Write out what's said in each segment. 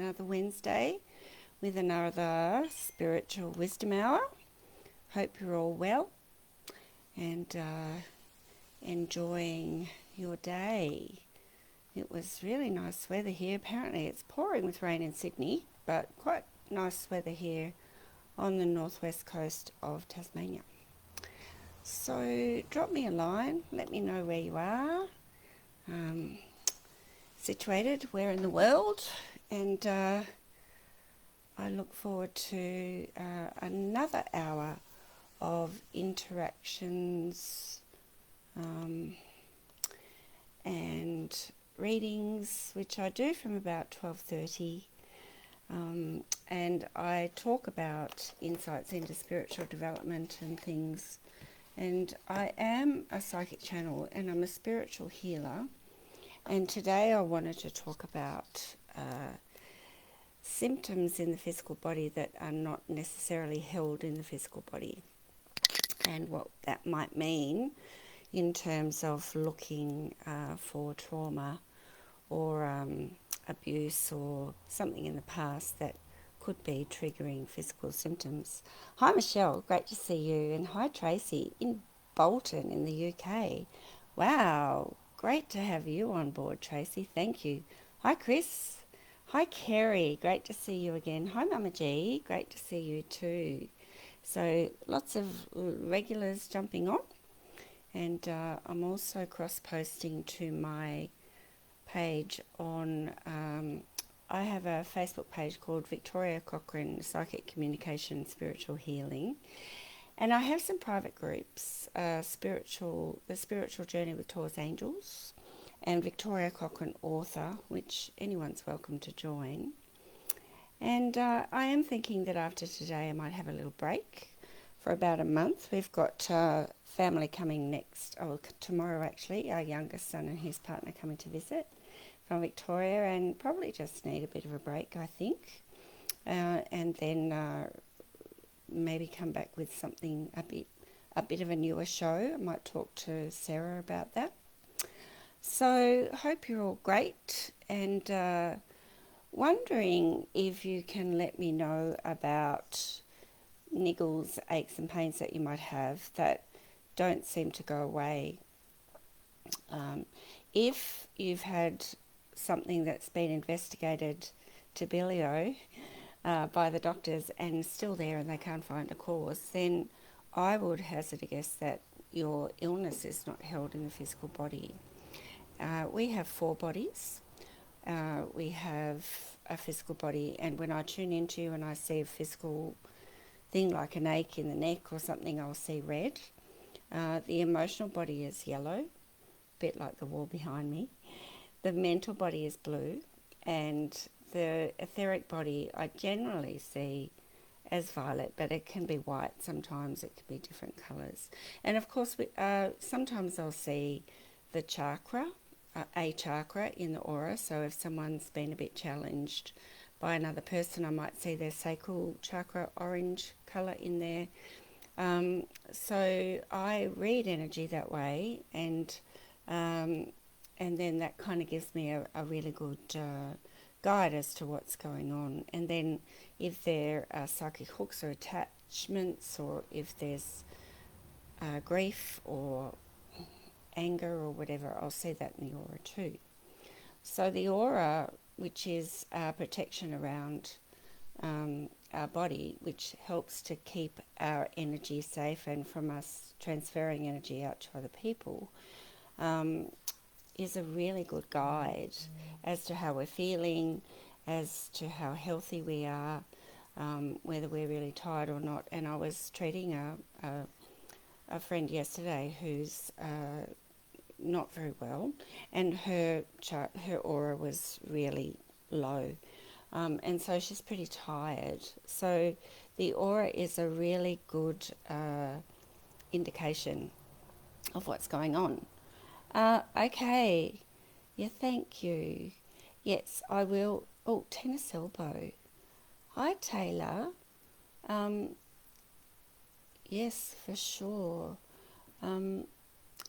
another Wednesday with another Spiritual Wisdom Hour. Hope you're all well and enjoying your day. It was really nice weather here. Apparently it's pouring with rain in Sydney, but quite nice weather here on the northwest coast of Tasmania. So drop me a line, let me know where you are, situated, where in the world, and I look forward to another hour of interactions and readings, which I do from about 12:30, and I talk about insights into spiritual development and things. And I am a psychic channel and I'm a spiritual healer. And today I wanted to talk about symptoms in the physical body that are not necessarily held in the physical body, and what that might mean in terms of looking for trauma or abuse or something in the past that could be triggering physical symptoms. Hi Michelle, great to see you. And hi Tracy in Bolton in the UK. Wow, great to have you on board, Tracy. Thank you. Hi Chris. Hi Kerry, great to see you again. Hi Mama G, great to see you too. So lots of regulars jumping on, and I'm also cross-posting to my page on, I have a Facebook page called Victoria Cochrane Psychic Communication Spiritual Healing, and I have some private groups, the Spiritual Journey with Taurus Angels and Victoria Cochrane Author, which anyone's welcome to join. And I am thinking that after today I might have a little break for about a month. We've got family coming tomorrow actually, our youngest son and his partner coming to visit from Victoria, and probably just need a bit of a break, I think, and then maybe come back with something a bit of a newer show. I might talk to Sarah about that. So hope you're all great, and wondering if you can let me know about niggles, aches and pains that you might have that don't seem to go away. If you've had something that's been investigated to bilio by the doctors and still there and they can't find a cause, then I would hazard a guess that your illness is not held in the physical body. We have 4 bodies. We have a physical body, and when I tune into you and I see a physical thing like an ache in the neck or something, I'll see red. The emotional body is yellow, a bit like the wall behind me. The mental body is blue, and the etheric body I generally see as violet, but it can be white sometimes, it can be different colours. And of course, sometimes I'll see the chakra, a chakra in the aura. So if someone's been a bit challenged by another person, I might see their sacral chakra orange colour in there. So I read energy that way, and then that kind of gives me a really good guide as to what's going on. And then if there are psychic hooks or attachments, or if there's grief or anger or whatever, I'll see that in the aura too. So the aura, which is protection around our body, which helps to keep our energy safe and from us transferring energy out to other people, is a really good guide as to how we're feeling, as to how healthy we are, whether we're really tired or not. And I was treating a friend yesterday who's not very well, and her aura was really low, and so she's pretty tired. So the aura is a really good indication of what's going on. Okay, yeah, thank you. Yes, I will. Oh, tennis elbow. Hi, Taylor. Yes, for sure.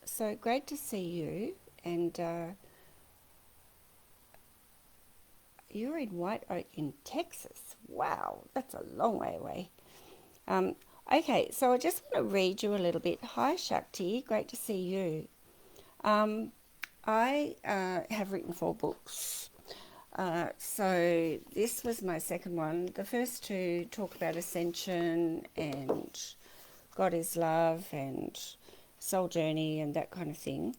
So great to see you, and you're in White Oak in Texas. Wow, that's a long way away. Okay, so I just want to read you a little bit. Hi, Shakti. Great to see you. I have written 4 books. So this was my second one. The first 2 talk about ascension and God is love and soul journey and that kind of thing.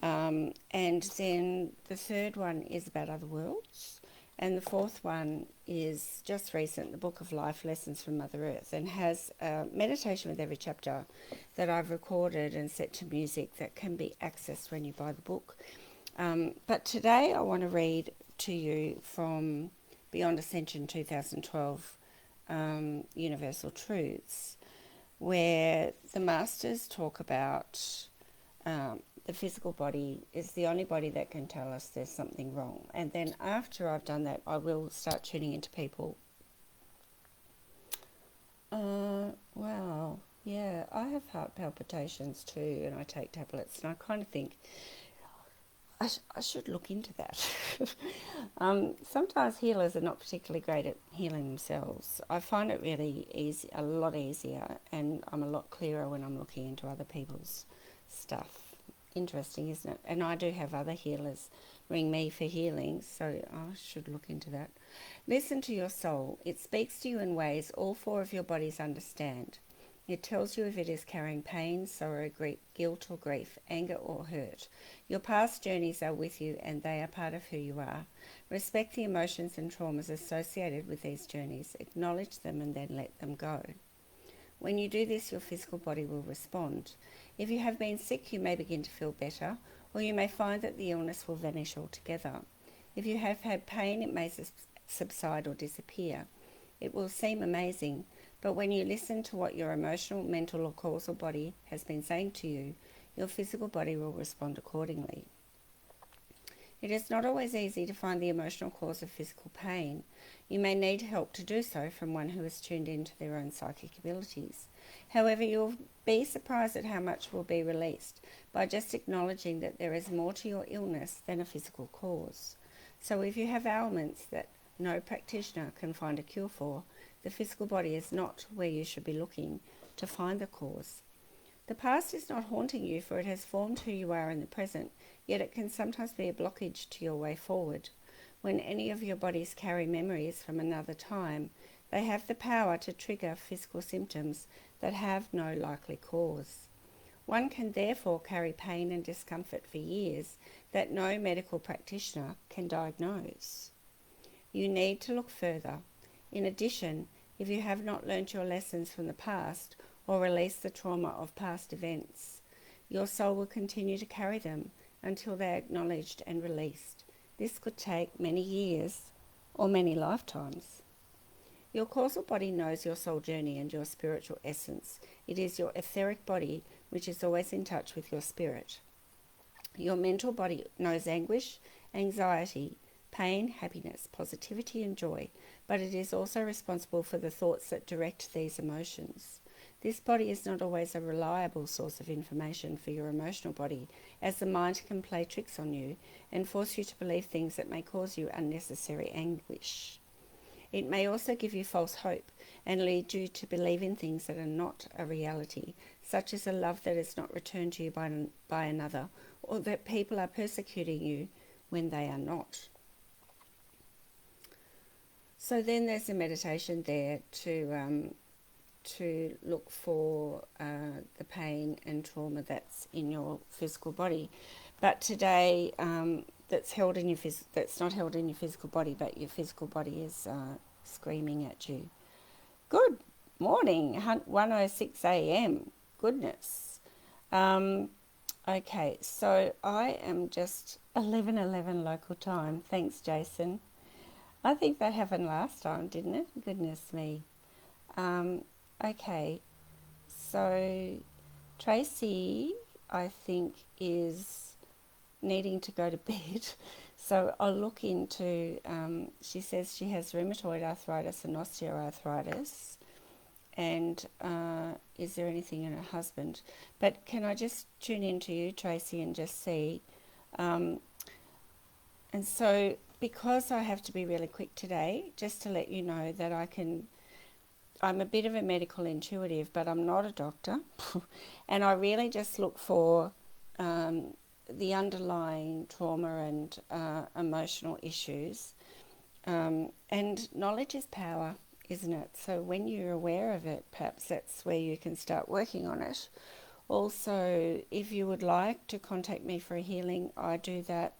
And then the third one is about other worlds. And the fourth one is just recent, the Book of Life Lessons from Mother Earth, and has a meditation with every chapter that I've recorded and set to music that can be accessed when you buy the book. But today I want to read to you from Beyond Ascension 2012, Universal Truths, where the masters talk about the physical body is the only body that can tell us there's something wrong. And then after I've done that, I will start tuning into people. Wow, yeah, I have heart palpitations too, and I take tablets, and I kind of think I should look into that. Sometimes healers are not particularly great at healing themselves. I find it really easy, a lot easier, and I'm a lot clearer when I'm looking into other people's stuff. Interesting, isn't it? And I do have other healers ring me for healing, so I should look into that. Listen to your soul. It speaks to you in ways all 4 of your bodies understand. It tells you if it is carrying pain, sorrow, grief, guilt or grief, anger or hurt. Your past journeys are with you and they are part of who you are. Respect the emotions and traumas associated with these journeys. Acknowledge them and then let them go. When you do this, your physical body will respond. If you have been sick, you may begin to feel better, or you may find that the illness will vanish altogether. If you have had pain, it may subside or disappear. It will seem amazing, but when you listen to what your emotional, mental, or causal body has been saying to you, your physical body will respond accordingly. It is not always easy to find the emotional cause of physical pain. You may need help to do so from one who is tuned into their own psychic abilities. However, you'll be surprised at how much will be released by just acknowledging that there is more to your illness than a physical cause. So if you have ailments that no practitioner can find a cure for, the physical body is not where you should be looking to find the cause. The past is not haunting you, for it has formed who you are in the present, yet it can sometimes be a blockage to your way forward. When any of your bodies carry memories from another time, they have the power to trigger physical symptoms that have no likely cause. One can therefore carry pain and discomfort for years that no medical practitioner can diagnose. You need to look further. In addition, if you have not learnt your lessons from the past or released the trauma of past events, your soul will continue to carry them until they are acknowledged and released. This could take many years or many lifetimes. Your causal body knows your soul journey and your spiritual essence. It is your etheric body which is always in touch with your spirit. Your mental body knows anguish, anxiety, pain, happiness, positivity and joy, but it is also responsible for the thoughts that direct these emotions. This body is not always a reliable source of information for your emotional body, as the mind can play tricks on you and force you to believe things that may cause you unnecessary anguish. It may also give you false hope and lead you to believe in things that are not a reality, such as a love that is not returned to you by another, or that people are persecuting you when they are not. So then there's a meditation there to look for the pain and trauma that's in your physical body. But today, that's not held in your physical body, but your physical body is screaming at you. Good morning, 1:06 a.m. Goodness. Okay, so I am just 11:11 local time. Thanks, Jason. I think that happened last time, didn't it? Goodness me. Okay, so Tracy, I think, is needing to go to bed. So I'll look into, she says she has rheumatoid arthritis and osteoarthritis. And is there anything in her husband? But can I just tune into you, Tracy, and just see? And so because I have to be really quick today, just to let you know that I'm a bit of a medical intuitive, but I'm not a doctor. And I really just look for the underlying trauma and emotional issues. And knowledge is power, isn't it? So when you're aware of it, perhaps that's where you can start working on it. Also, if you would like to contact me for a healing, I do that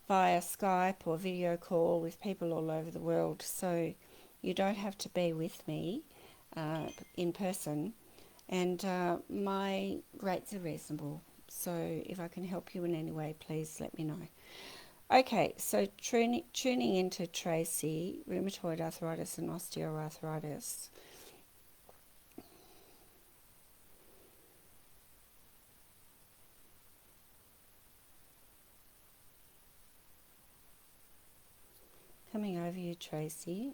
via Skype or video call with people all over the world. So you don't have to be with me in person. And my rates are reasonable. So if I can help you in any way, please let me know. Okay, so tuning into Tracy, rheumatoid arthritis and osteoarthritis. Coming over you, Tracy.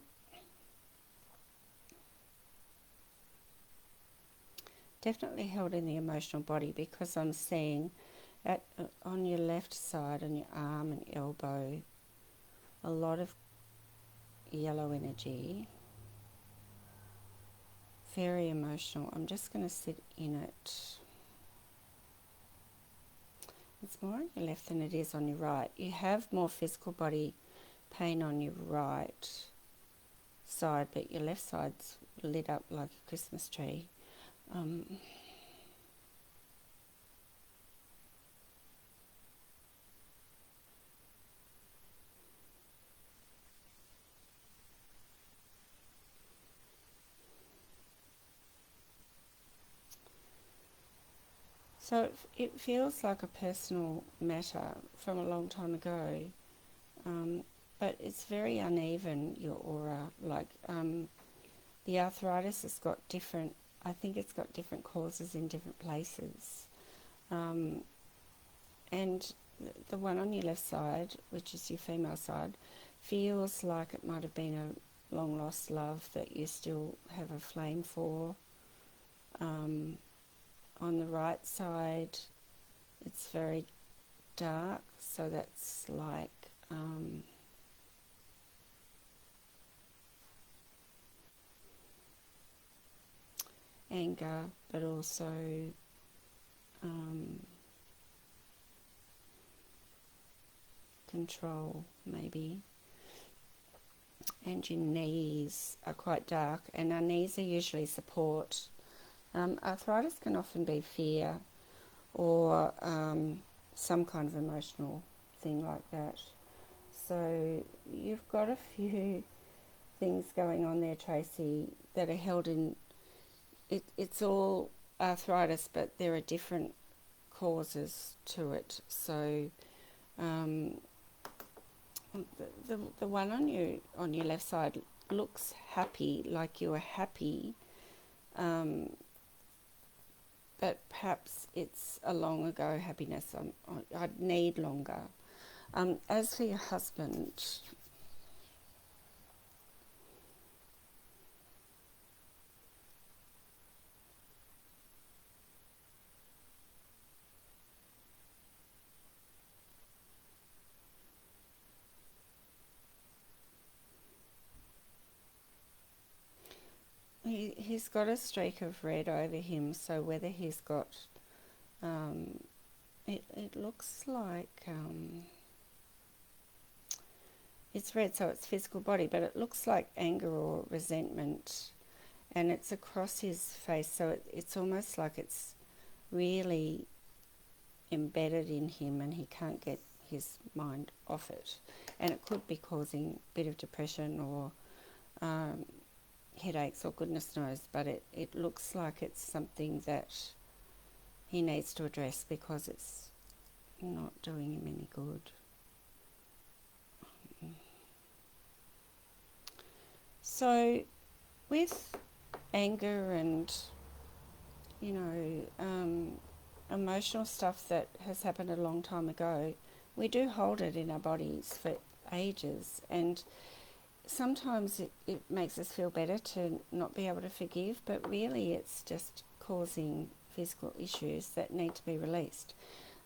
Definitely held in the emotional body, because I'm seeing on your left side, on your arm and elbow, a lot of yellow energy. Very emotional. I'm just going to sit in it. It's more on your left than it is on your right. You have more physical body pain on your right side, but your left side's lit up like a Christmas tree. So it feels like a personal matter from a long time ago, but it's very uneven, your aura. Like the arthritis has got different, I think it's got different causes in different places. And the one on your left side, which is your female side, feels like it might have been a long lost love that you still have a flame for. On the right side, it's very dark, so that's like anger, but also control, maybe. And your knees are quite dark, and our knees are usually support. Arthritis can often be fear or some kind of emotional thing like that. So you've got a few things going on there, Tracy, that are held in. It's all arthritis, but there are different causes to it. So the one on your left side looks happy, like you are happy, but perhaps it's a long ago happiness. I'd need longer. As for your husband, he's got a streak of red over him, so whether he's got, it looks like, it's red, so it's physical body, but it looks like anger or resentment, and it's across his face, so it's almost like it's really embedded in him and he can't get his mind off it. And it could be causing a bit of depression or headaches or goodness knows, but it looks like it's something that he needs to address because it's not doing him any good. So with anger and, emotional stuff that has happened a long time ago, we do hold it in our bodies for ages, and sometimes it makes us feel better to not be able to forgive, but really it's just causing physical issues that need to be released.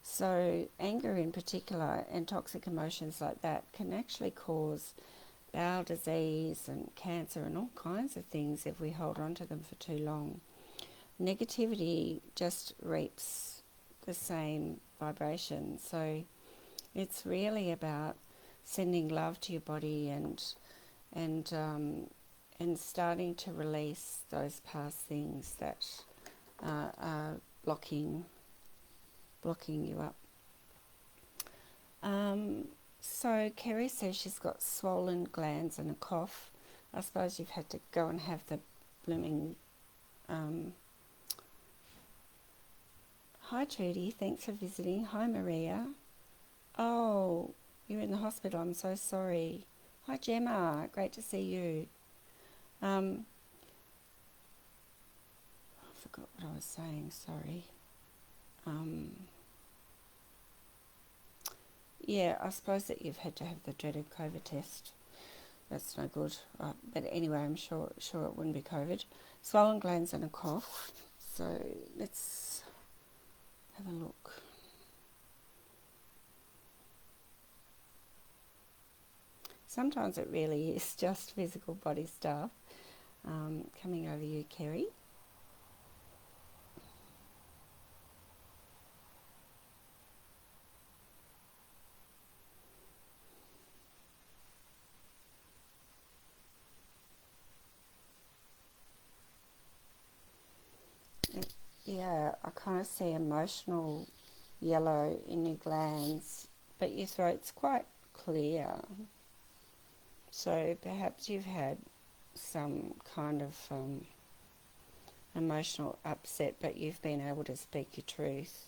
So anger in particular and toxic emotions like that can actually cause bowel disease and cancer and all kinds of things if we hold on to them for too long. Negativity just reaps the same vibration. So it's really about sending love to your body and and starting to release those past things that are blocking you up. So Kerry says she's got swollen glands and a cough. I suppose you've had to go and have the blooming... Hi Trudy, thanks for visiting. Hi Maria. Oh, you're in the hospital, I'm so sorry. Hi Gemma, great to see you. I forgot what I was saying, sorry. Yeah, I suppose that you've had to have the dreaded COVID test. That's no good. But anyway, I'm sure it wouldn't be COVID. Swollen glands and a cough. So let's have a look. Sometimes it really is just physical body stuff. Coming over you, Kerry. Yeah, I kind of see emotional yellow in your glands, but your throat's quite clear. So perhaps you've had some kind of emotional upset, but you've been able to speak your truth.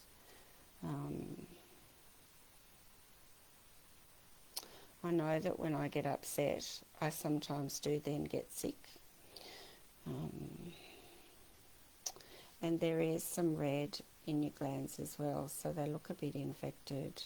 I know that when I get upset, I sometimes do then get sick. And there is some red in your glands as well, so they look a bit infected.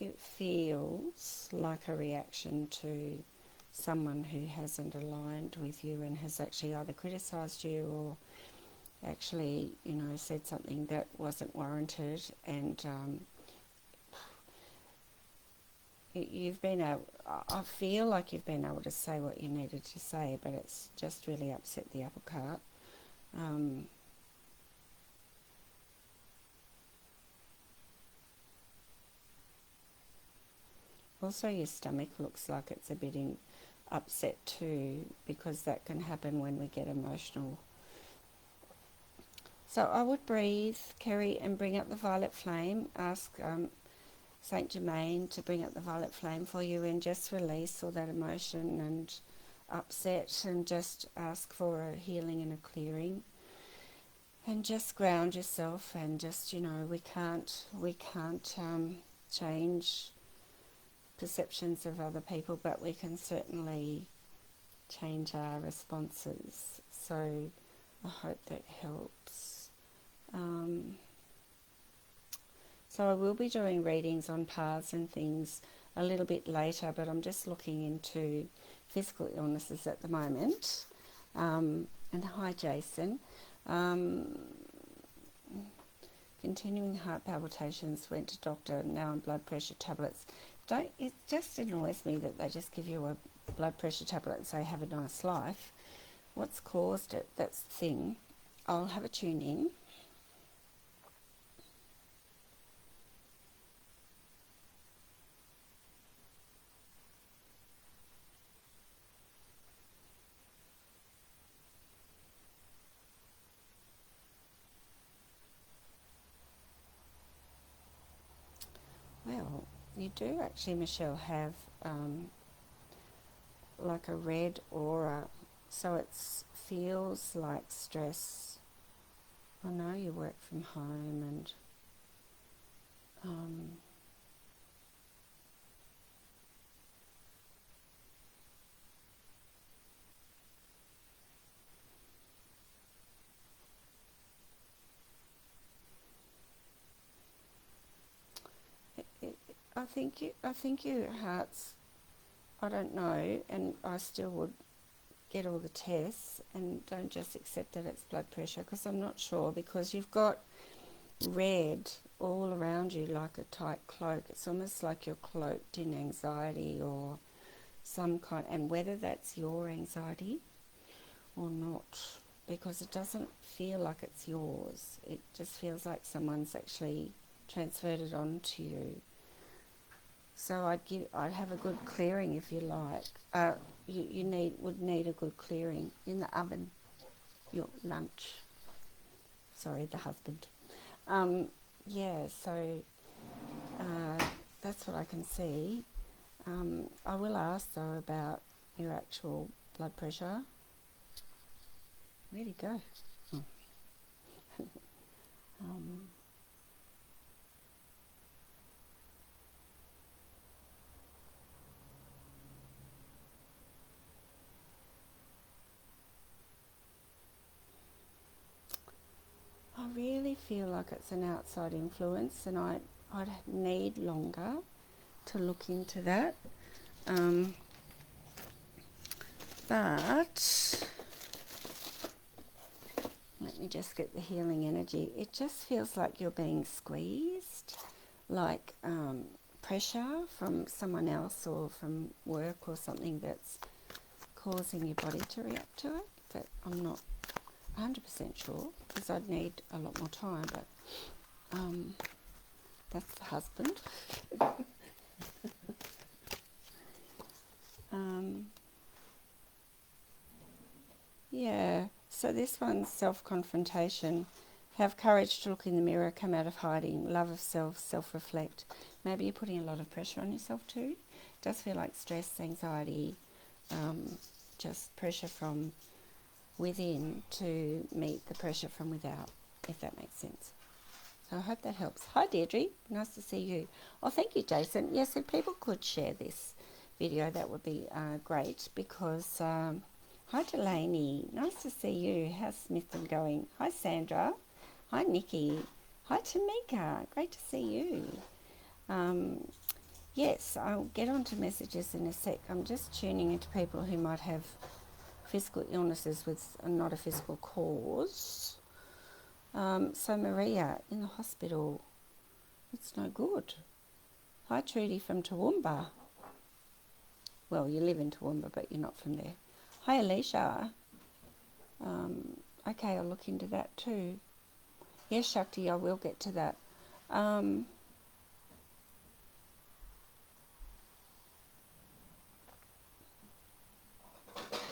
It feels like a reaction to someone who hasn't aligned with you and has actually either criticised you or actually, said something that wasn't warranted, and you've been able, I feel like you've been able to say what you needed to say, but it's just really upset the apple cart. Also, your stomach looks like it's a bit upset too, because that can happen when we get emotional. So I would breathe, Kerry, and bring up the violet flame. Ask Saint Germain to bring up the violet flame for you and just release all that emotion and upset, and just ask for a healing and a clearing. And just ground yourself, and just, we can't change perceptions of other people, but we can certainly change our responses. So I hope that helps. So I will be doing readings on paths and things a little bit later, but I'm just looking into physical illnesses at the moment. And hi Jason. Continuing heart palpitations, went to doctor, now on blood pressure tablets. It just annoys me that they just give you a blood pressure tablet and say have a nice life. What's caused it? That's the thing. I'll have a tune in. Well, you do actually, Michelle, have like a red aura, so it feels like stress. I know you work from home, and I think your heart's, I don't know, and I still would get all the tests and don't just accept that it's blood pressure, because I'm not sure, because you've got red all around you like a tight cloak. It's almost like you're cloaked in anxiety or some kind, and whether that's your anxiety or not, because it doesn't feel like it's yours. It just feels like someone's actually transferred it on to you. So I'd have a good clearing if you like. You would need a good clearing in the oven. Your lunch. Sorry, the husband. Yeah, so that's what I can see. I will ask though about your actual blood pressure. Where'd he go? Um, I really feel like it's an outside influence, and I'd need longer to look into that. But let me just get the healing energy. It just feels like you're being squeezed, like pressure from someone else or from work or something that's causing your body to react to it. But I'm not 100% sure, because I'd need a lot more time. But that's the husband. Yeah, so this one's self-confrontation. Have courage to look in the mirror, come out of hiding, love of self, self-reflect. Maybe you're putting a lot of pressure on yourself too. It does feel like stress, anxiety, just pressure from within to meet the pressure from without, if that makes sense. So I hope that helps. Hi Deirdre, nice to see you. Oh, thank you Jason. Yes, if people could share this video, that would be great, because hi Delaney, nice to see you. How's Smithton going? Hi Sandra. Hi Nikki. Hi Tamika, great to see you. Yes, I'll get on to messages in a sec. I'm just tuning into people who might have physical illnesses with not a physical cause. So Maria in the hospital, it's no good. Hi Trudy from Toowoomba. Well, you live in Toowoomba, but you're not from there. Hi Alicia. Okay, I'll look into that too. Yes, Shakti, I will get to that.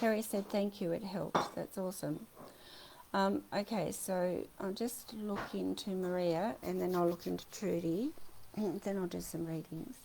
Harry said thank you, it helped. That's awesome. Okay, so I'll just look into Maria, and then I'll look into Trudy, then I'll do some readings.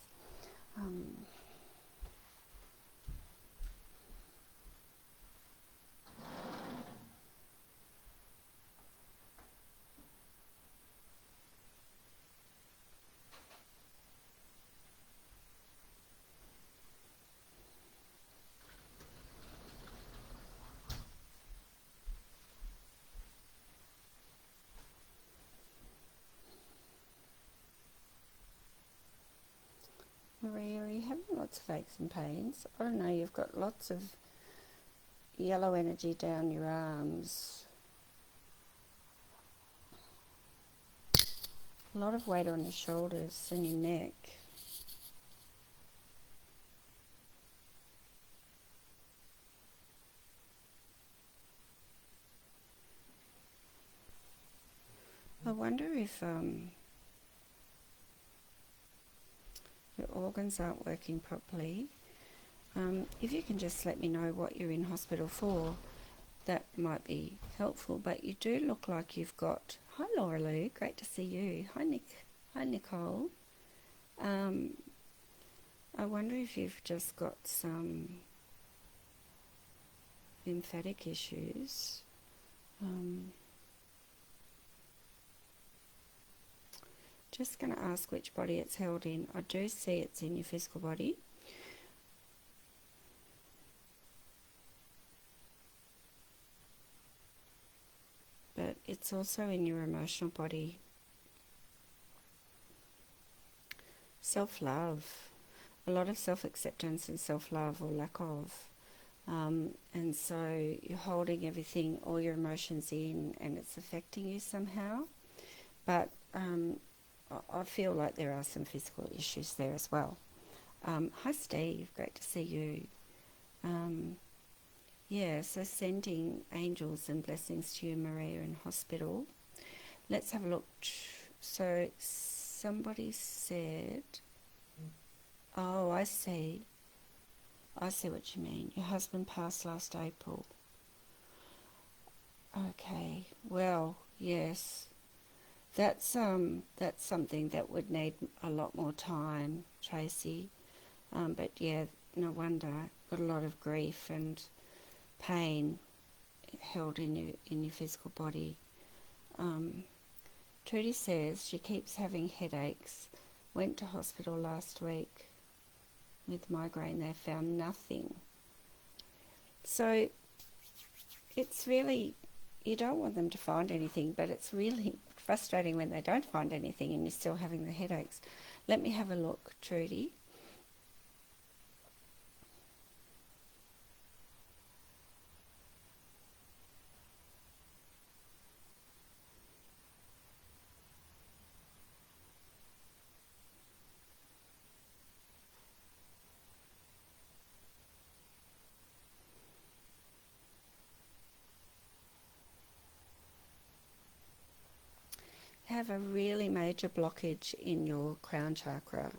Maria, are you having lots of aches and pains? I don't know, you've got lots of yellow energy down your arms. A lot of weight on your shoulders and your neck. I wonder if your organs aren't working properly. If you can just let me know what you're in hospital for, that might be helpful. But you do look like you've got... Hi Laura Lou, great to see you. Hi Nick. Hi Nicole. I wonder if you've just got some lymphatic issues. Just going to ask which body it's held in. I do see it's in your physical body. But it's also in your emotional body. self-love, a lot of self-acceptance and self-love or lack of. And so you're holding everything, all your emotions in, and it's affecting you somehow. But I feel like there are some physical issues there as well. Hi Steve, great to see you. Yeah, so sending angels and blessings to you, Maria, in hospital. Let's have a look. So somebody said, oh, I see what you mean. Your husband passed last April. Okay, well, yes. That's something that would need a lot more time, Tracy. But yeah, no wonder. Got a lot of grief and pain held in your physical body. Trudy says she keeps having headaches. Went to hospital last week with migraine. They found nothing. So it's really, you don't want them to find anything, but it's really frustrating when they don't find anything and you're still having the headaches. Let me have a look, Trudy. Have a really major blockage in your crown chakra,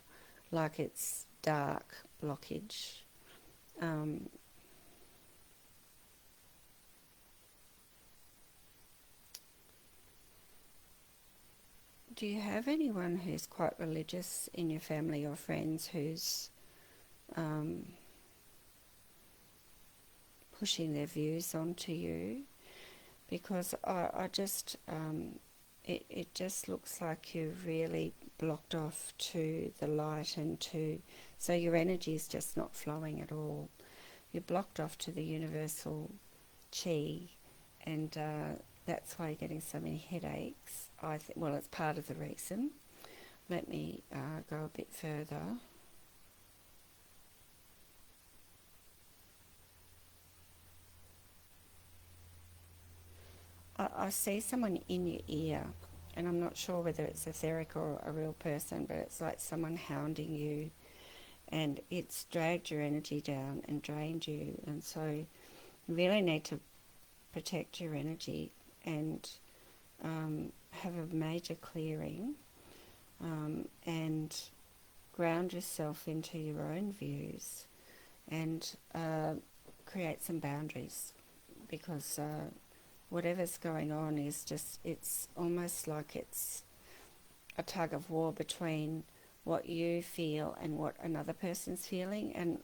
like it's dark blockage. Do you have anyone who's quite religious in your family or friends who's pushing their views onto you? Because I just, it just looks like you're really blocked off to the light and so your energy is just not flowing at all. You're blocked off to the universal chi, and that's why you're getting so many headaches. Well, it's part of the reason. Let me go a bit further. I see someone in your ear, and I'm not sure whether it's etheric or a real person, but it's like someone hounding you, and it's dragged your energy down and drained you, and so you really need to protect your energy and have a major clearing and ground yourself into your own views and create some boundaries, because whatever's going on is just, it's almost like it's a tug of war between what you feel and what another person's feeling, and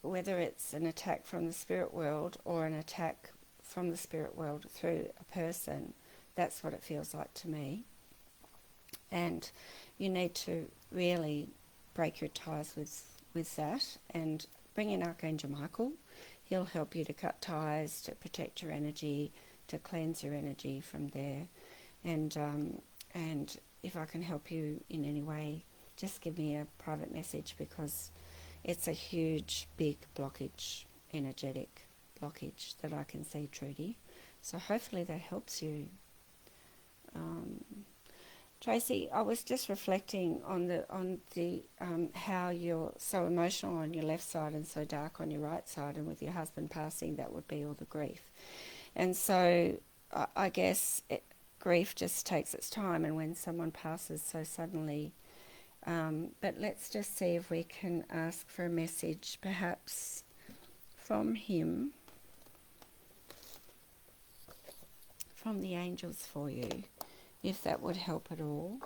whether it's an attack from the spirit world or an attack from the spirit world through a person, that's what it feels like to me. And you need to really break your ties with that and bring in Archangel Michael. He'll help you to cut ties, to protect your energy, to cleanse your energy from there. And if I can help you in any way, just give me a private message, because it's a huge, big blockage, energetic blockage that I can see, Trudy. So hopefully that helps you. Tracy, I was just reflecting on the how you're so emotional on your left side and so dark on your right side, and with your husband passing, that would be all the grief. And so I guess grief just takes its time, and when someone passes so suddenly. But let's just see if we can ask for a message, perhaps from him, from the angels for you, if that would help at all.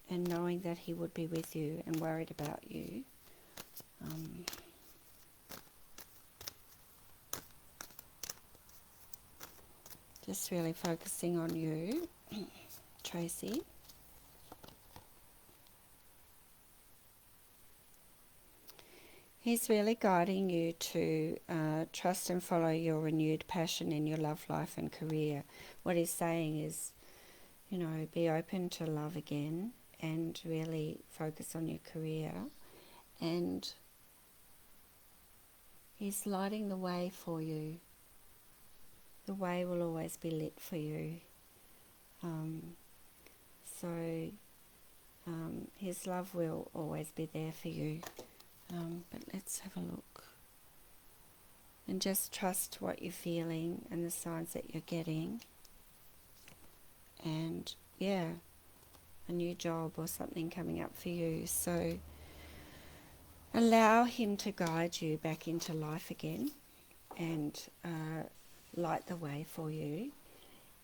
And knowing that he would be with you and worried about you. Just really focusing on you, Tracy. He's really guiding you to trust and follow your renewed passion in your love life and career. What he's saying is, be open to love again and really focus on your career. And he's lighting the way for you. The way will always be lit for you. His love will always be there for you. But let's have a look. And just trust what you're feeling and the signs that you're getting. And yeah, a new job or something coming up for you. So allow him to guide you back into life again and light the way for you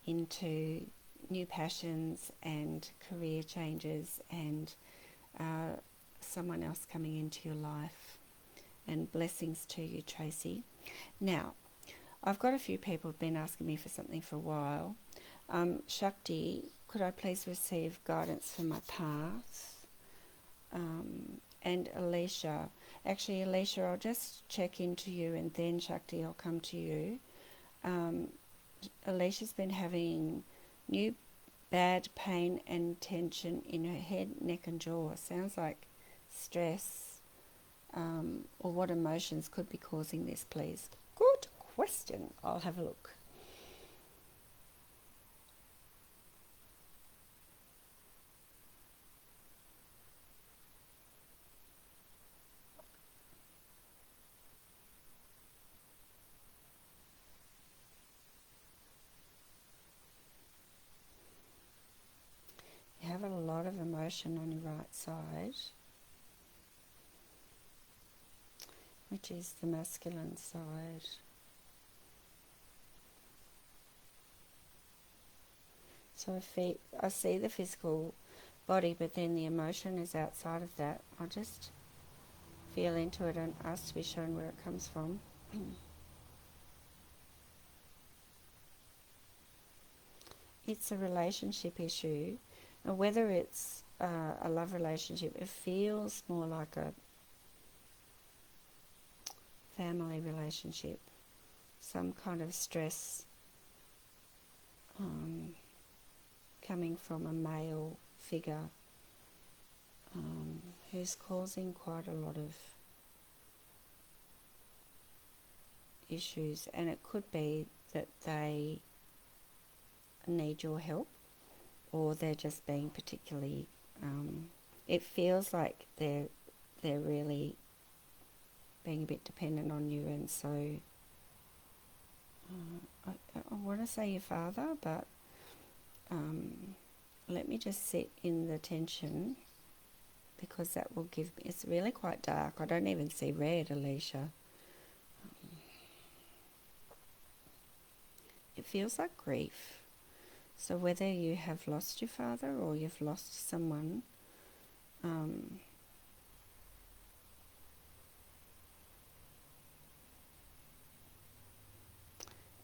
into new passions and career changes and someone else coming into your life. And blessings to you, Tracy. Now, I've got a few people who've been asking me for something for a while. Shakti, could I please receive guidance for my path? And Alicia. Actually, Alicia, I'll just check into you and then, Shakti, I'll come to you. Alicia's been having new bad pain and tension in her head, neck and jaw. Sounds like stress. Or what emotions could be causing this, please? Good question. I'll have a look. You have a lot of emotion on your right side, which is the masculine side. So I see the physical body, but then the emotion is outside of that. I'll just feel into it and ask to be shown where it comes from. It's a relationship issue. And whether it's a love relationship, it feels more like a family relationship. Some kind of stress coming from a male figure who's causing quite a lot of issues. And it could be that they need your help, or they're just being particularly it feels like they're really being a bit dependent on you. And so I want to say your father, but let me just sit in the tension, because that will give me, it's really quite dark. I don't even see red, Alicia. It feels like grief. So whether you have lost your father or you've lost someone, but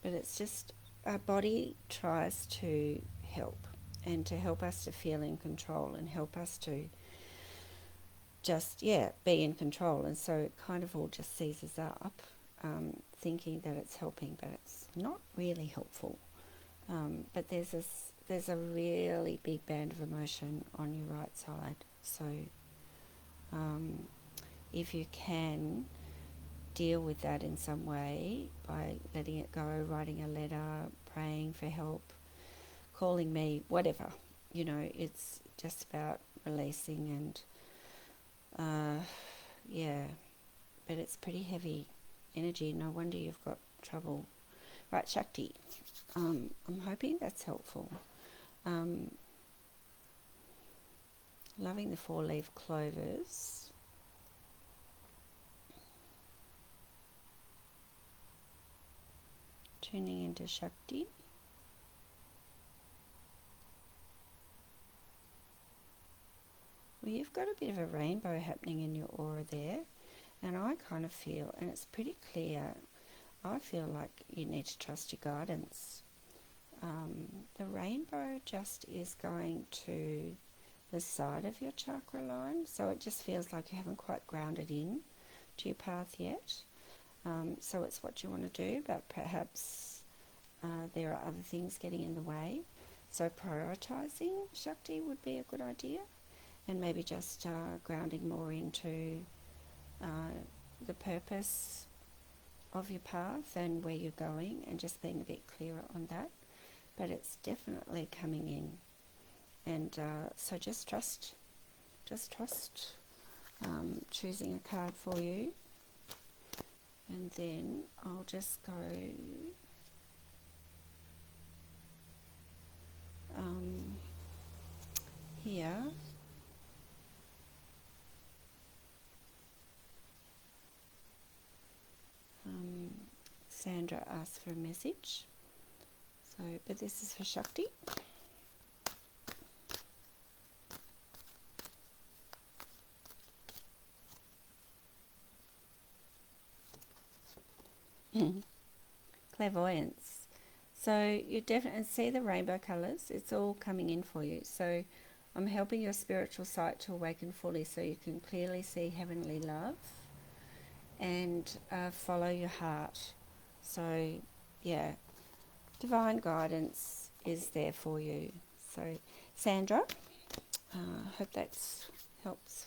it's just our body tries to help, and to help us to feel in control and help us to just, be in control. And so it kind of all just seizes up, thinking that it's helping, but it's not really helpful. But there's a really big band of emotion on your right side. So if you can deal with that in some way by letting it go, writing a letter, praying for help, calling me, whatever, it's just about releasing. And but it's pretty heavy energy. No wonder you've got trouble. Right, Shakti, I'm hoping that's helpful. Loving the 4-leaf clovers. Tuning into Shakti. Well, you've got a bit of a rainbow happening in your aura there, and I kind of feel, and it's pretty clear, I feel like you need to trust your guidance. The rainbow just is going to the side of your chakra line, so it just feels like you haven't quite grounded in. to your path yet. So it's what you want to do, but perhaps there are other things getting in the way. So prioritising Shakti would be a good idea, and maybe just grounding more into the purpose of your path and where you're going, and just being a bit clearer on that. But it's definitely coming in, and so just trust. Choosing a card for you, and then I'll just go here. Sandra asked for a message, so but this is for Shakti. Clairvoyance. So you definitely see the rainbow colours. It's all coming in for you. So I'm helping your spiritual sight to awaken fully, so you can clearly see heavenly love and follow your heart. So yeah, divine guidance is there for you. So Sandra, hope that helps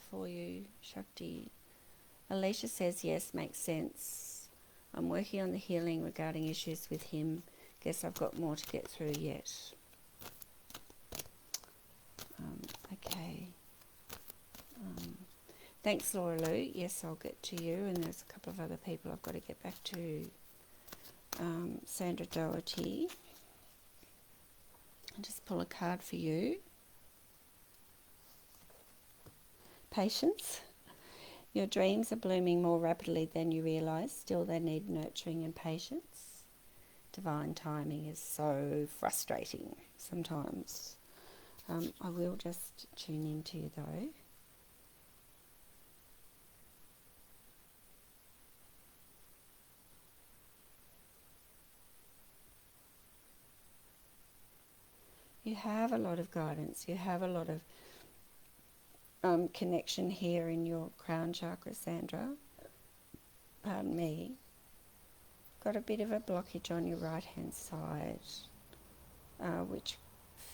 for you, Shakti. Alicia says yes, makes sense. I'm working on the healing regarding issues with him. Guess I've got more to get through yet. Okay. Thanks, Laura Lou. Yes, I'll get to you. And there's a couple of other people I've got to get back to. Sandra Doherty. I'll just pull a card for you. Patience. Your dreams are blooming more rapidly than you realise. Still, they need nurturing and patience. Divine timing is so frustrating sometimes. I will just tune into you though. You have a lot of guidance. You have a lot of connection here in your crown chakra, Sandra. Pardon me. Got a bit of a blockage on your right hand side, which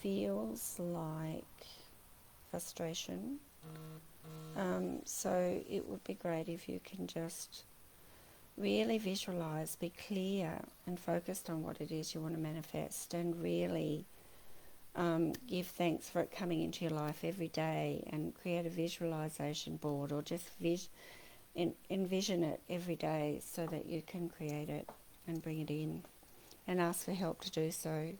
feels like frustration. So it would be great if you can just really visualize, be clear and focused on what it is you want to manifest, and really give thanks for it coming into your life every day, and create a visualization board, or just envision it every day so that you can create it and bring it in, and ask for help to do so.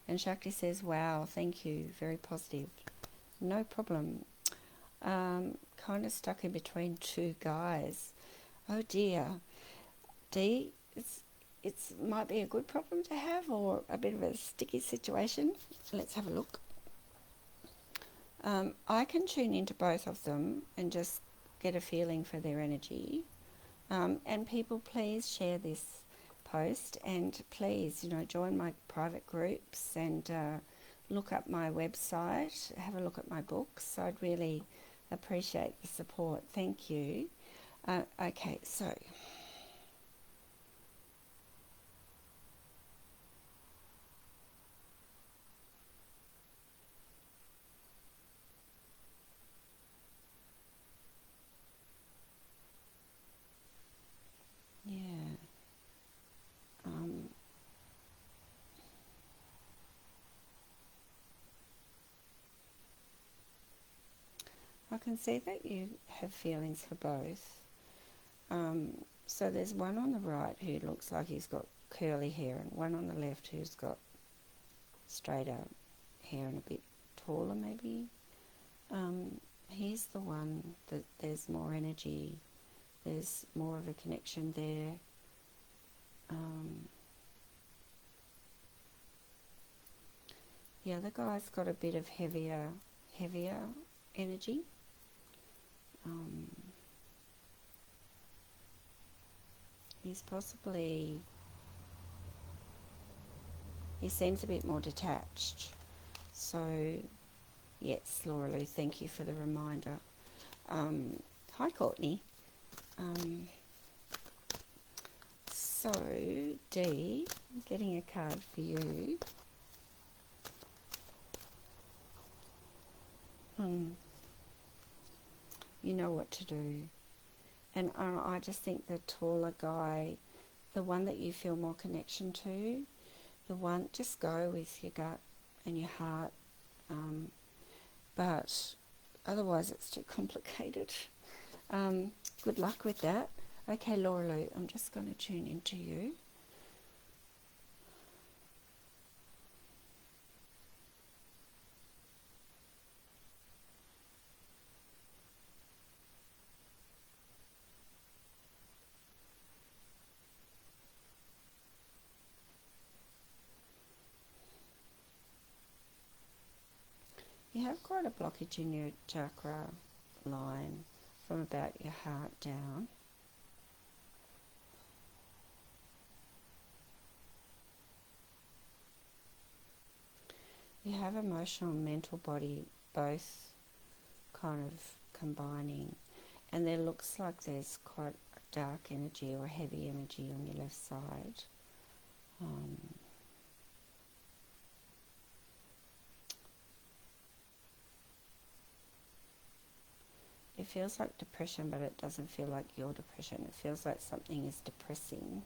And Shakti says, wow, thank you, very positive. No problem. Kind of stuck in between two guys. Oh dear. D, it's might be a good problem to have, or a bit of a sticky situation. Let's have a look. I can tune into both of them and just get a feeling for their energy. And people, please share this post, and please, join my private groups, and look up my website, have a look at my books. I'd really appreciate the support. Thank you. Okay, so yeah. I can see that you have feelings for both. So there's one on the right who looks like he's got curly hair, and one on the left who's got straighter hair and a bit taller maybe. He's the one that there's more energy, there's more of a connection there. The other guy's got a bit of heavier energy. He seems a bit more detached. So, yes, Laura Lou, thank you for the reminder. Hi, Courtney. So, D, I'm getting a card for you. You know what to do. And I just think the taller guy, the one that you feel more connection to, the one, just go with your gut and your heart. But otherwise it's too complicated. Good luck with that. Okay, Laura Lou, I'm just going to tune into you. You have quite a blockage in your chakra line from about your heart down. You have emotional and mental body both kind of combining, and there looks like there's quite a dark energy or heavy energy on your left side. It feels like depression, but it doesn't feel like your depression. It feels like something is depressing.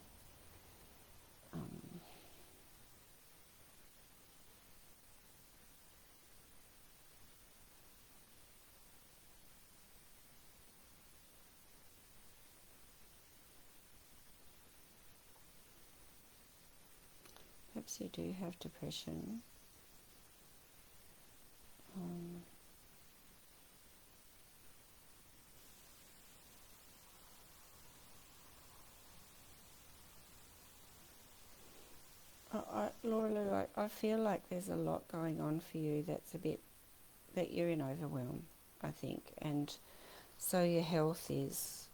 Perhaps you do have depression. Laura Lou, I feel like there's a lot going on for you that's a bit, that you're in overwhelm, I think. And so your health is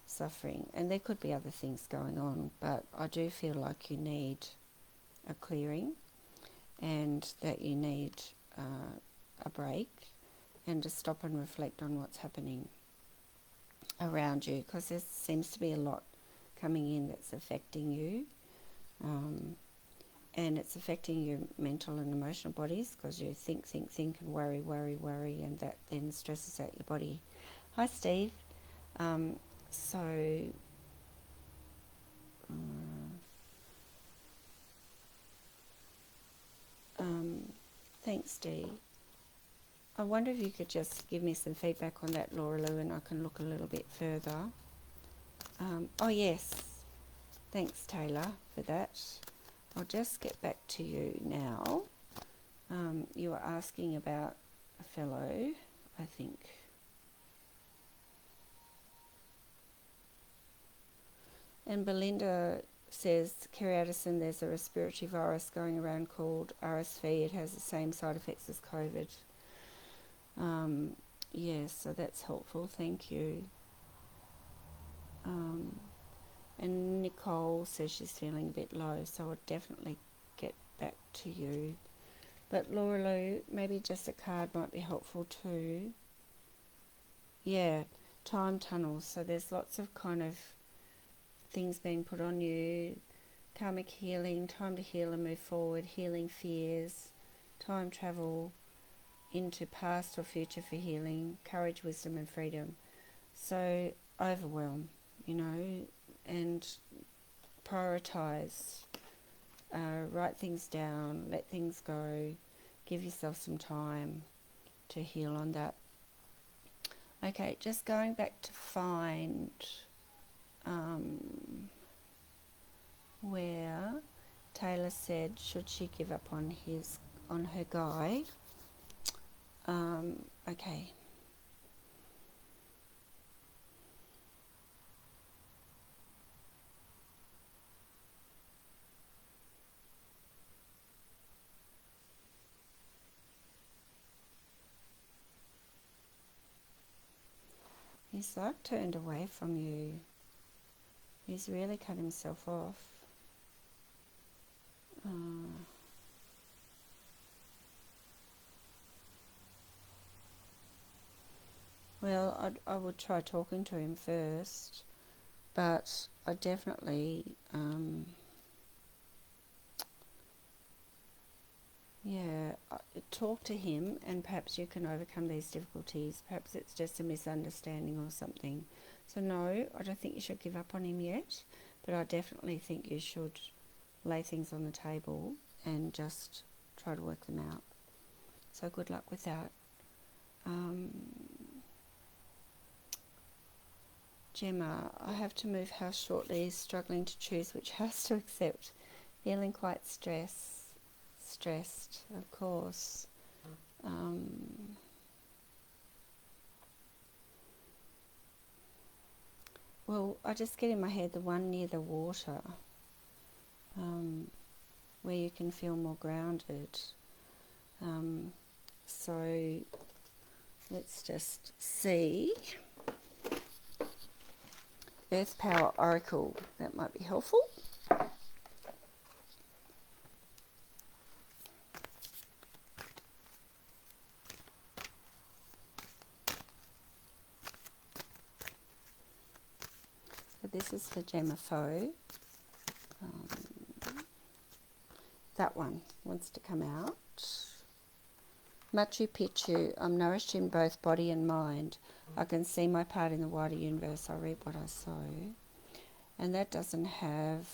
suffering. And there could be other things going on, but I do feel like you need a clearing and that you need a break and to stop and reflect on what's happening around you, because there seems to be a lot coming in that's affecting you. And it's affecting your mental and emotional bodies because you think, and worry, and that then stresses out your body. Hi, Steve. Thanks, Steve. I wonder if you could just give me some feedback on that, Laura Lou, and I can look a little bit further. Oh, yes. Thanks, Taylor, for that. I'll just get back to you now. You were asking about a fellow, I think. And Belinda says, Kerry Addison, there's a respiratory virus going around called RSV. It has the same side effects as COVID. Yes, so that's helpful. Thank you. And Nicole says she's feeling a bit low, so I'll definitely get back to you. But Laura Lou, maybe just a card might be helpful too. Yeah, time tunnels. So there's lots of kind of things being put on you. Karmic healing, time to heal and move forward, healing fears, time travel into past or future for healing, courage, wisdom and freedom. So overwhelm, and prioritize, write things down, let things go, give yourself some time to heal on that. Okay, just going back to find where Taylor said, should she give up on her guy? Okay. He's like turned away from you. He's really cut himself off. Well, I would try talking to him first, but I definitely, talk to him, and perhaps you can overcome these difficulties. Perhaps it's just a misunderstanding or something. So no, I don't think you should give up on him yet, but I definitely think you should lay things on the table and just try to work them out. So good luck with that. Gemma, I have to move house shortly, struggling to choose which house to accept. Feeling quite stressed, of course. Well, I just get in my head the one near the water, where you can feel more grounded. So let's just see. Earth Power Oracle, that might be helpful. So this is for Gemma Foe. That one wants to come out. Machu Picchu, I'm nourished in both body and mind. I can see my part in the wider universe. I reap what I sow. And that doesn't have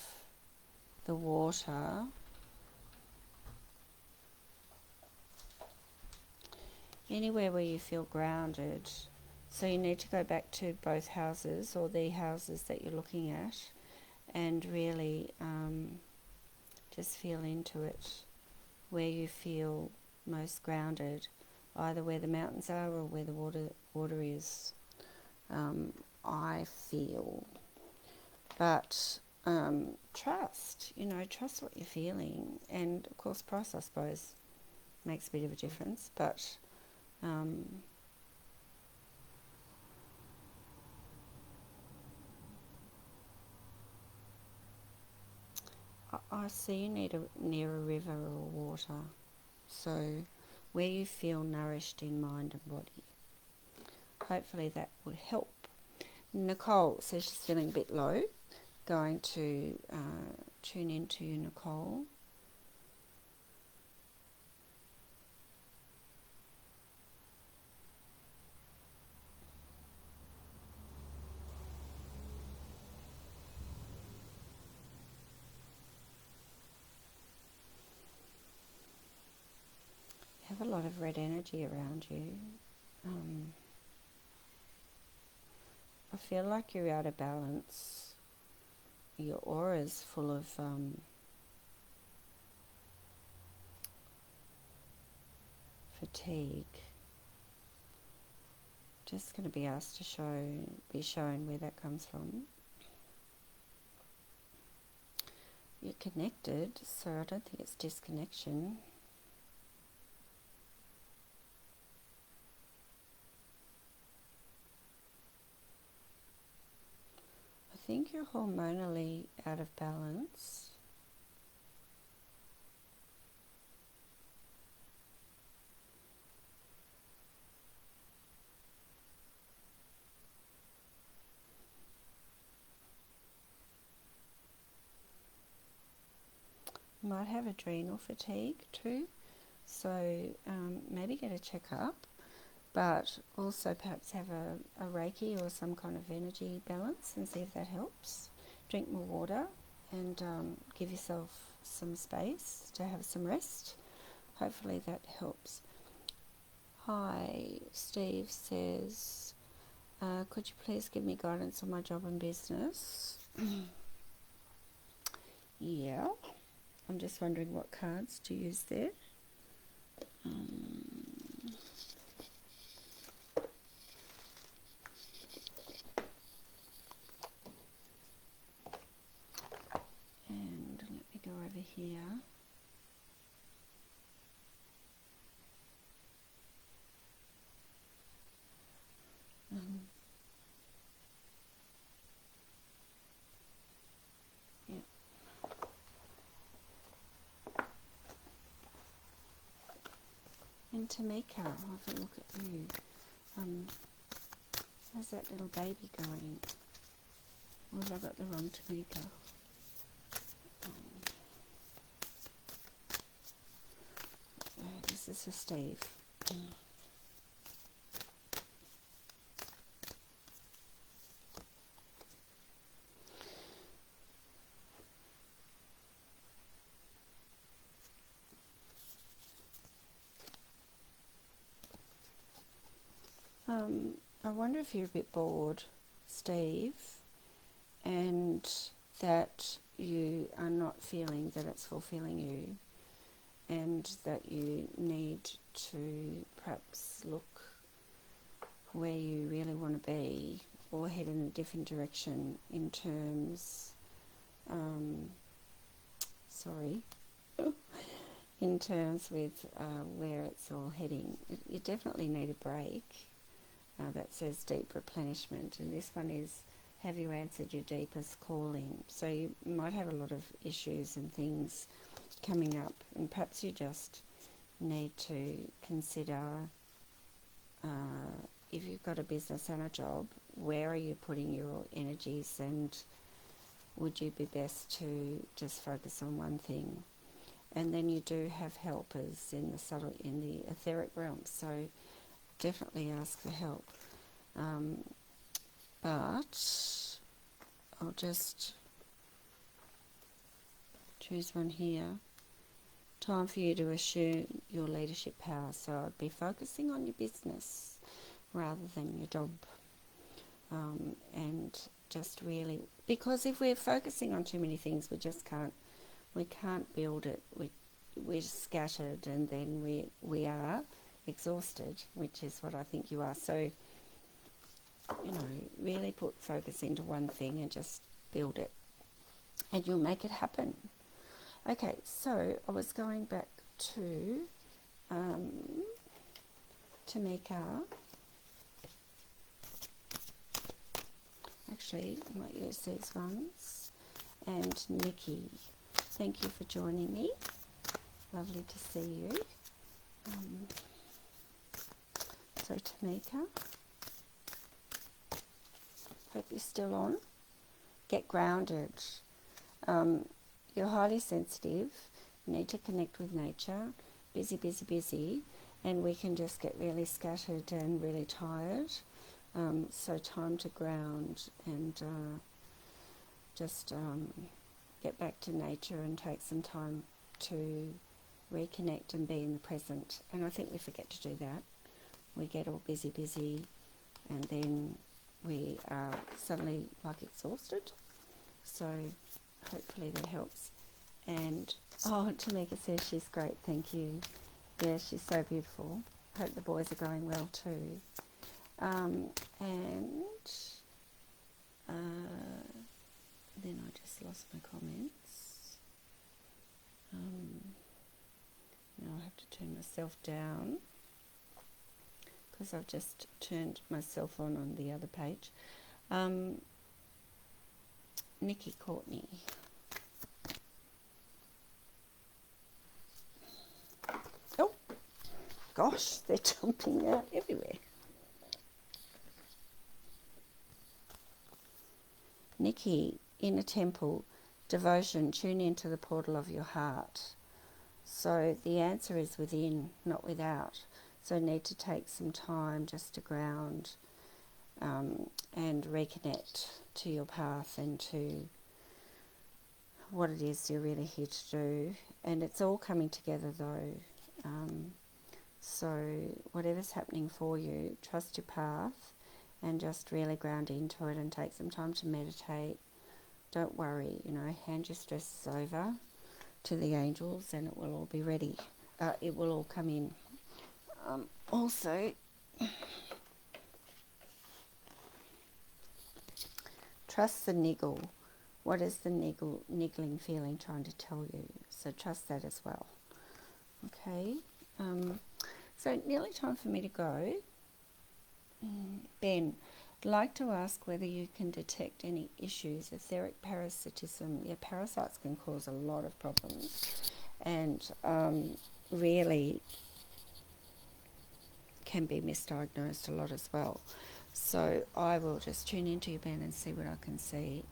the water. Anywhere where you feel grounded. So you need to go back to both houses, or the houses that you're looking at, and really just feel into it, where you feel most grounded, either where the mountains are or where the water is. I feel, but trust what you're feeling, and of course price, I suppose, makes a bit of a difference, but I see you need near a river or water, so where you feel nourished in mind and body. Hopefully that would help. Nicole says she's feeling a bit low. Going to tune into you, Nicole. You have a lot of red energy around you. I feel like you're out of balance. Your aura is full of fatigue. Just going to be asked to be shown where that comes from. You're connected, so I don't think it's disconnection. I think you're hormonally out of balance. You might have adrenal fatigue too, so maybe get a checkup, but also perhaps have a Reiki or some kind of energy balance and see if that helps. Drink more water and give yourself some space to have some rest. Hopefully that helps. Hi, Steve says, could you please give me guidance on my job and business? Yeah, I'm just wondering what cards to use there. And let me go over here. Yeah. And Tamika, I'll have a look at you. How's that little baby going? Or have I got the wrong Tamika? This is for Steve. I wonder if you're a bit bored, Steve, and that you are not feeling that it's fulfilling you, and that you need to perhaps look where you really want to be, or head in a different direction in terms, in terms with where it's all heading. You definitely need a break. That says deep replenishment, and this one is, have you answered your deepest calling? So you might have a lot of issues and things coming up, and perhaps you just need to consider, if you've got a business and a job, where are you putting your energies, and would you be best to just focus on one thing? And then you do have helpers in the etheric realm, so definitely ask for help. But I'll just choose one here. Time for you to assume your leadership power. So I'd be focusing on your business rather than your job. And just really, because if we're focusing on too many things, we can't build it. We're scattered, and then we are exhausted, which is what I think you are. So, really put focus into one thing and just build it, and you'll make it happen. Okay, so I was going back to Tamika. Actually, I might use these ones. And Nikki, thank you for joining me. Lovely to see you. So Tamika, hope you're still on. Get grounded. You're highly sensitive. You need to connect with nature. Busy, busy, busy. And we can just get really scattered and really tired. So time to ground and just get back to nature and take some time to reconnect and be in the present. And I think we forget to do that. We get all busy, busy, and then we are suddenly like exhausted. So hopefully that helps. And Tamika says she's great, thank you. Yeah, she's so beautiful. Hope the boys are going well too. And then I just lost my comments. Now I have to turn myself down because I've just turned myself on the other page. Nikki Courtney. Oh, gosh, they're jumping out everywhere. Nikki, in a temple, devotion, tune into the portal of your heart. So the answer is within, not without. So need to take some time just to ground and reconnect to your path and to what it is you're really here to do. And it's all coming together though. So whatever's happening for you, trust your path and just really ground into it and take some time to meditate. Don't worry, hand your stresses over to the angels and it will all be ready. It will all come in. Also, trust the niggle. What is the niggling feeling trying to tell you? So trust that as well. Okay. So nearly time for me to go. Ben, I'd like to ask whether you can detect any issues. Etheric parasitism. Yeah, parasites can cause a lot of problems and really can be misdiagnosed a lot as well. So I will just tune into your band and see what I can see.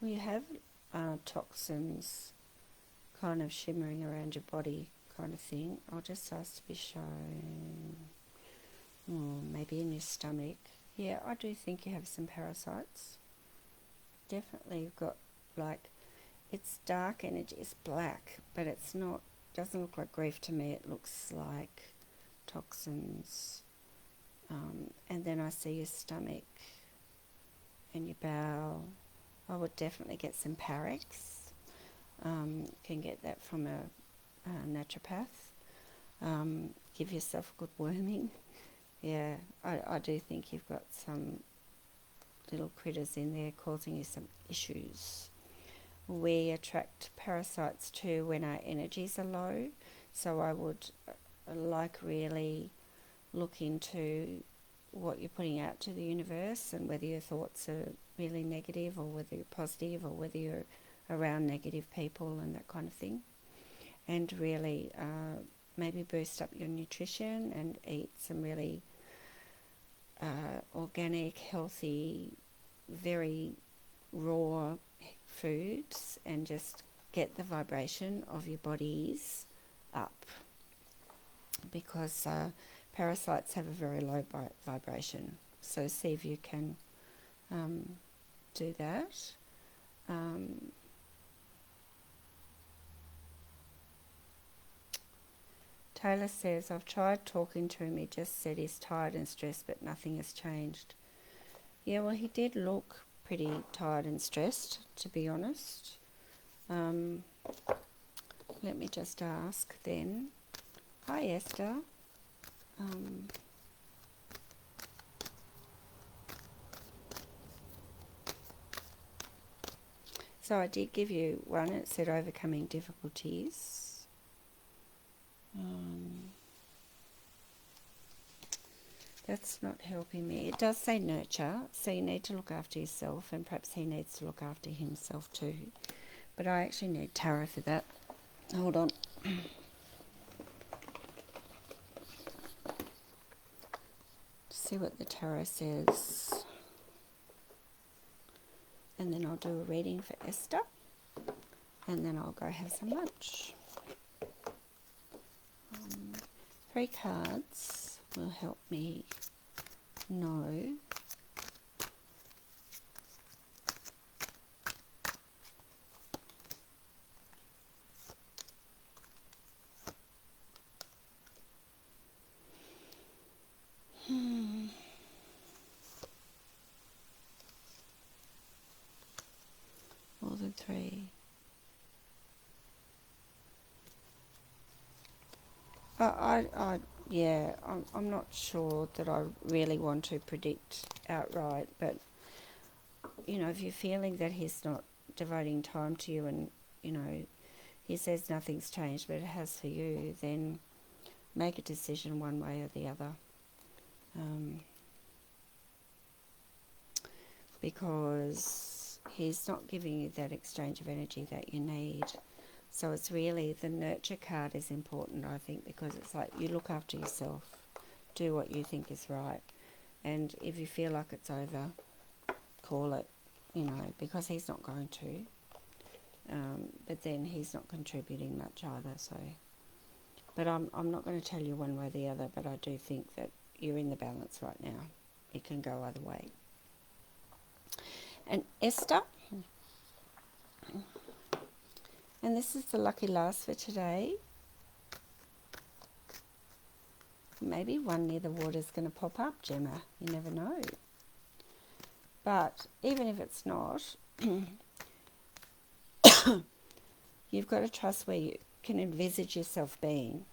We have toxins kind of shimmering around your body kind of thing. I'll just ask to be shown. Maybe in your stomach. Yeah, I do think you have some parasites. Definitely you've got, like, it's dark energy, it's black, but it's not, doesn't look like grief to me. It looks like toxins. And then I see your stomach and your bowel. I would definitely get some Parex. Can get that from a naturopath. Give yourself a good worming. Yeah, I do think you've got some little critters in there causing you some issues. We attract parasites too when our energies are low, so I would really look into what you're putting out to the universe and whether your thoughts are really negative or whether you're positive or whether you're around negative people and that kind of thing. And really maybe boost up your nutrition and eat some really organic, healthy, very raw foods and just get the vibration of your bodies up, because parasites have a very low vibration. So see if you can do that. Taylor says, I've tried talking to him. He just said he's tired and stressed, but nothing has changed. Yeah, well, he did look pretty tired and stressed, to be honest. Let me just ask then. Hi, Esther. So I did give you one. It said overcoming difficulties. That's not helping me. It does say nurture, so you need to look after yourself, and perhaps he needs to look after himself too. But I actually need tarot for that. Hold on. See what the tarot says. And then I'll do a reading for Esther. And then I'll go have some lunch. 3 cards will help me know more than 3. I'm not sure that I really want to predict outright, but, you know, if you're feeling that he's not devoting time to you and, you know, he says nothing's changed, but it has for you, then make a decision one way or the other. Because he's not giving you that exchange of energy that you need. So it's really, the nurture card is important, I think, because it's like you look after yourself, do what you think is right. And if you feel like it's over, call it, you know, because he's not going to. But then he's not contributing much either, so. But I'm not going to tell you one way or the other, but I do think that you're in the balance right now. It can go either way. And Esther, and this is the lucky last for today. Maybe one near the water is going to pop up, Gemma. You never know. But even if it's not, you've got to trust where you can envisage yourself being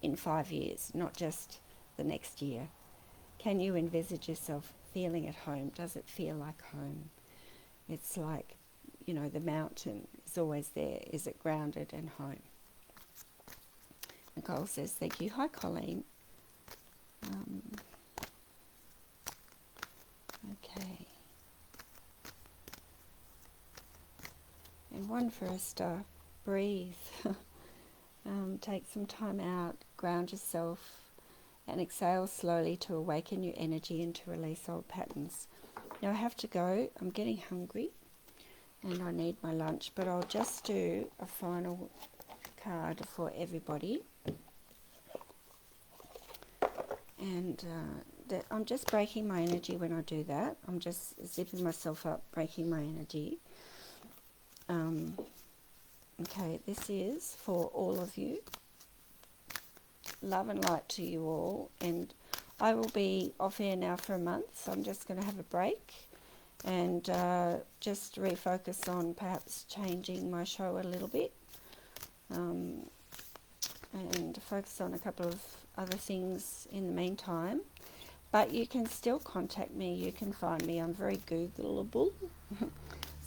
in 5 years, not just the next year. Can you envisage yourself feeling at home? Does it feel like home? It's like, you know, the mountain is always there. Is it grounded and home? Nicole says, thank you. Hi, Colleen. Okay. And one for Esther, breathe. Take some time out, ground yourself, and exhale slowly to awaken your energy and to release old patterns. Now I have to go. I'm getting hungry and I need my lunch, but I'll just do a final card for everybody. And I'm just breaking my energy when I do that. I'm just zipping myself up, breaking my energy. Okay, this is for all of you. Love and light to you all. And I will be off air now for a month, so I'm just going to have a break and just refocus on perhaps changing my show a little bit, and focus on a couple of other things in the meantime. But you can still contact me. You can find me. I'm very Googleable.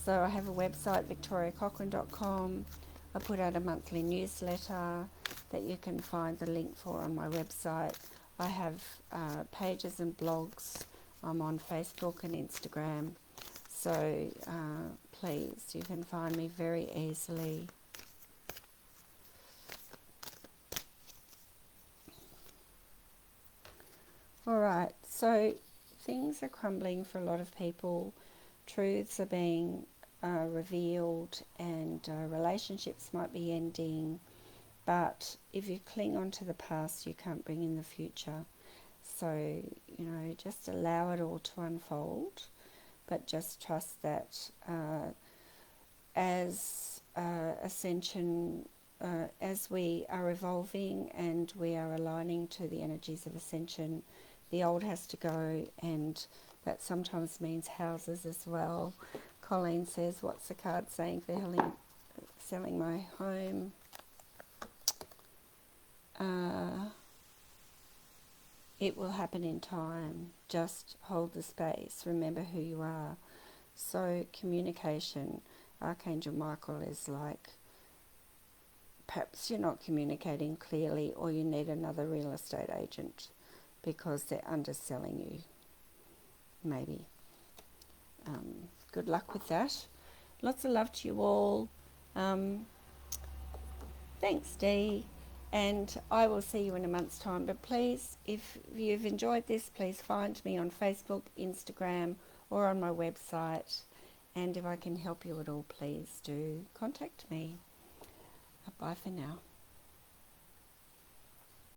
So I have a website, victoriacochrane.com. I put out a monthly newsletter that you can find the link for on my website. I have pages and blogs. I'm on Facebook and Instagram. So please, you can find me very easily. All right, so things are crumbling for a lot of people. Truths are being revealed, and relationships might be ending. But if you cling on to the past, you can't bring in the future. So, just allow it all to unfold, but just trust that as ascension, as we are evolving and we are aligning to the energies of ascension, the old has to go, and that sometimes means houses as well. Colleen says, what's the card saying for selling my home? It will happen in time. Just hold the space. Remember who you are. So communication. Archangel Michael is like, perhaps you're not communicating clearly, or you need another real estate agent because they're underselling you. Maybe. Good luck with that. Lots of love to you all. Thanks, Dee. And I will see you in a month's time. But please, if you've enjoyed this, please find me on Facebook, Instagram, or on my website. And if I can help you at all, please do contact me. Bye for now.